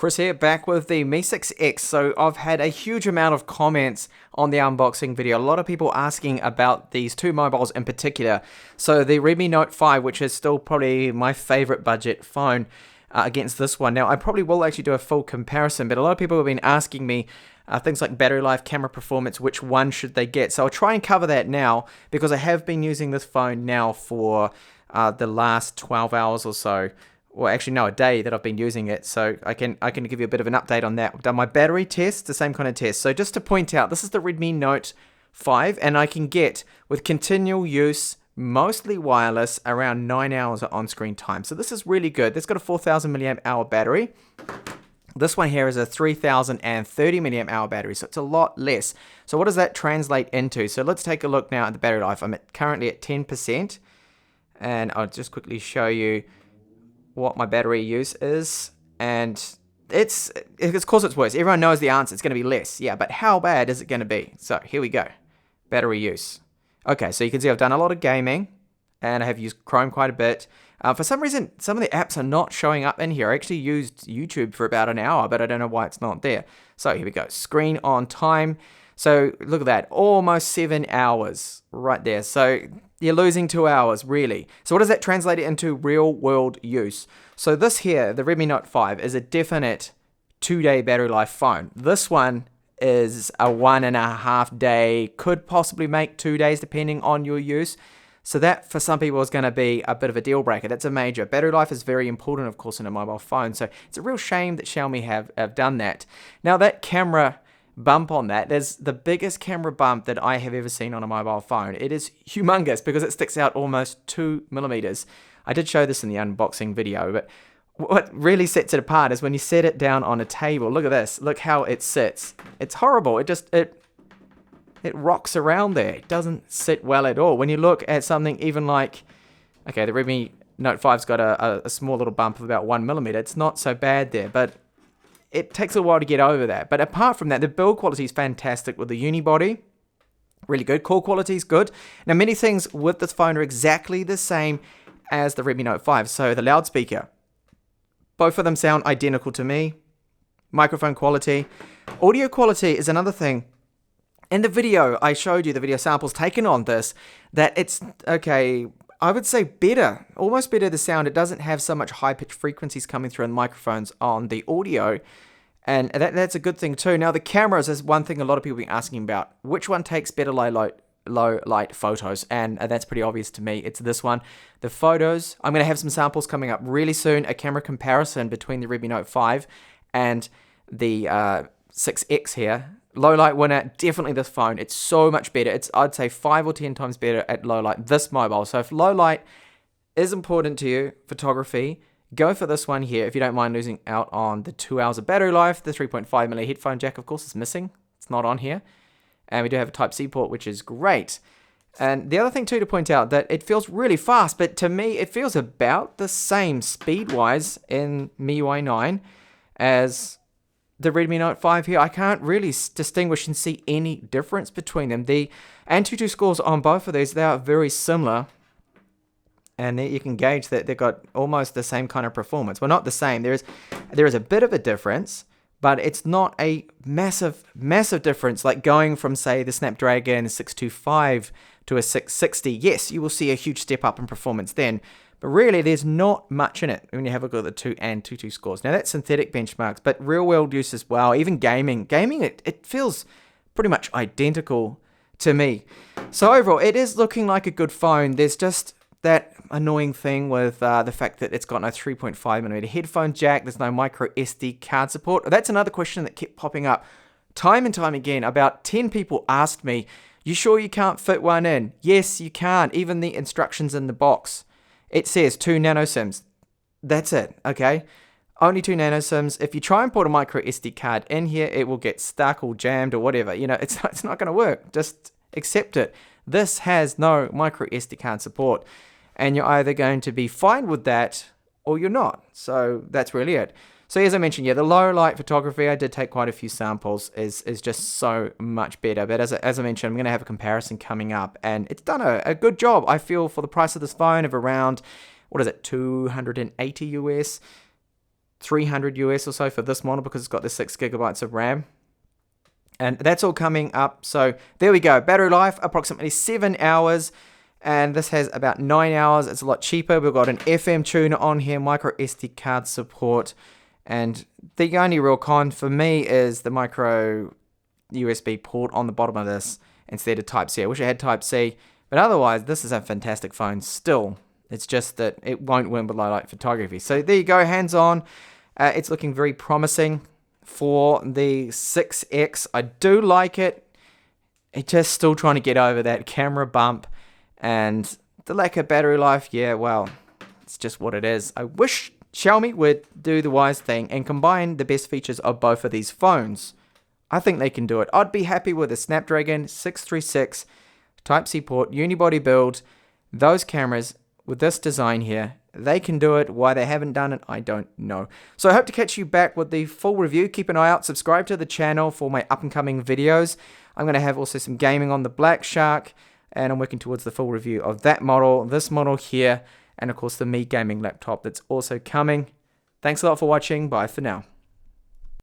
Chris here, back with the Mi 6X. So I've had a huge amount of comments on the unboxing video. A lot of people asking about these two mobiles in particular. So the Redmi Note 5, which is still probably my favorite budget phone against this one. Now I probably will actually do a full comparison, but a lot of people have been asking me things like battery life, camera performance, which one should they get? So I'll try and cover that now because I have been using this phone now for the last 12 hours or so. Well, actually, no, a day that I've been using it, so I can give you a bit of an update on that. I've done my battery test, the same kind of test. So just to point out, this is the Redmi Note 5, and I can get, with continual use, mostly wireless, around 9 hours of on-screen time. So this is really good. It's got a 4,000 milliamp hour battery. This one here is a 3,030 milliamp hour battery, so it's a lot less. So what does that translate into? So let's take a look now at the battery life. I'm currently at 10%, and I'll just quickly show you what my battery use is, and it's of course it's worse. Everyone knows the answer. It's going to be less. Yeah, but how bad is it going to be? So here we go. Battery use. Okay, so you can see I've done a lot of gaming, and I have used Chrome quite a bit. For some reason, some of the apps are not showing up in here. I actually used YouTube for about an hour, but I don't know why it's not there. So here we go. Screen on time. So look at that. Almost 7 hours right there. So you're losing 2 hours, really. So what does that translate into real world use? So this here, the Redmi Note 5, is a definite 2-day battery life phone. This one is a 1.5 day, could possibly make 2 days depending on your use. So that for some people is going to be a bit of a deal breaker. That's a major. Battery life is very important, of course, in a mobile phone. So it's a real shame that Xiaomi have done that. Now that camera bump on that is the biggest camera bump that I have ever seen on a mobile phone. It is humongous because it sticks out almost 2 millimeters. I did show this in the unboxing video, but what really sets it apart is when you set it down on a table. Look at this. Look how it sits. It's horrible. It rocks around there. It doesn't sit well at all. When you look at something even like, okay, the Redmi Note 5's got a small little bump of about 1 millimeter. It's not so bad there, but it takes a while to get over that. But apart from that, the build quality is fantastic with the unibody. Really good. Call quality is good. Now, many things with this phone are exactly the same as the Redmi Note 5. So the loudspeaker, both of them sound identical to me. Microphone quality. Audio quality is another thing. In the video, I showed you the video samples taken on this, that it's, okay, I would say better, almost better the sound. It doesn't have so much high-pitched frequencies coming through in the microphones on the audio, and that's a good thing too. Now, the cameras is one thing a lot of people have been asking about. Which one takes better low light photos? And that's pretty obvious to me. It's this one. The photos, I'm going to have some samples coming up really soon, a camera comparison between the Redmi Note 5 and the 6X here. Low light winner, definitely this phone. It's so much better. It's, I'd say, 5 or 10 times better at low light, this mobile. So if low light is important to you, photography, go for this one here if you don't mind losing out on the 2 hours of battery life. The 3.5mm headphone jack, of course, is missing. It's not on here. And we do have a Type-C port, which is great. And the other thing, too, to point out, that it feels really fast, but to me, it feels about the same speed-wise in MIUI 9 as the Redmi Note 5 here. I can't really distinguish and see any difference between them. The Antutu scores on both of these, they are very similar. And there you can gauge that they've got almost the same kind of performance. Well, not the same. There is a bit of a difference, but it's not a massive difference. Like going from, say, the Snapdragon 625 to a 660. Yes, you will see a huge step up in performance then. But really, there's not much in it when you have a look at the 2 and Antutu scores. Now, that's synthetic benchmarks, but real-world use as well. Even gaming, it feels pretty much identical to me. So overall, it is looking like a good phone. There's just that annoying thing with the fact that it's got no 3.5mm headphone jack. There's no micro SD card support. That's another question that kept popping up time and time again. About 10 people asked me, you sure you can't fit one in? Yes, you can. Even the instructions in the box. It says 2 nano SIMs. That's it, okay? Only 2 nano SIMs. If you try and put a micro SD card in here, it will get stuck or jammed or whatever. You know, it's not going to work. Just accept it. This has no micro SD card support. And you're either going to be fine with that or you're not. So that's really it. So as I mentioned, yeah, the low light photography, I did take quite a few samples, is just so much better. But as I mentioned, I'm going to have a comparison coming up, and it's done a good job, I feel, for the price of this phone of around, what is it, $280 US. $300 US or so for this model because it's got the 6 gigabytes of RAM. And that's all coming up. So there we go. Battery life, approximately 7 hours. And this has about 9 hours. It's a lot cheaper. We've got an FM tuner on here, micro SD card support. And the only real con for me is the micro USB port on the bottom of this instead of Type-C. I wish I had Type-C. But otherwise, this is a fantastic phone still. It's just that it won't win with low light photography. So there you go, hands-on. It's looking very promising for the 6X. I do like it. It's just still trying to get over that camera bump and the lack of battery life. Yeah, well, it's just what it is. I wish Xiaomi would do the wise thing and combine the best features of both of these phones. I think they can do it. I'd be happy with a Snapdragon 636 Type-C port, unibody build, those cameras with this design here. They can do it. Why they haven't done it, I don't know. So I hope to catch you back with the full review. Keep an eye out. Subscribe to the channel for my up-and-coming videos. I'm going to have also some gaming on the Black Shark, and I'm working towards the full review of that model, this model here, and of course the Mi gaming laptop that's also coming. Thanks a lot for watching. Bye for now.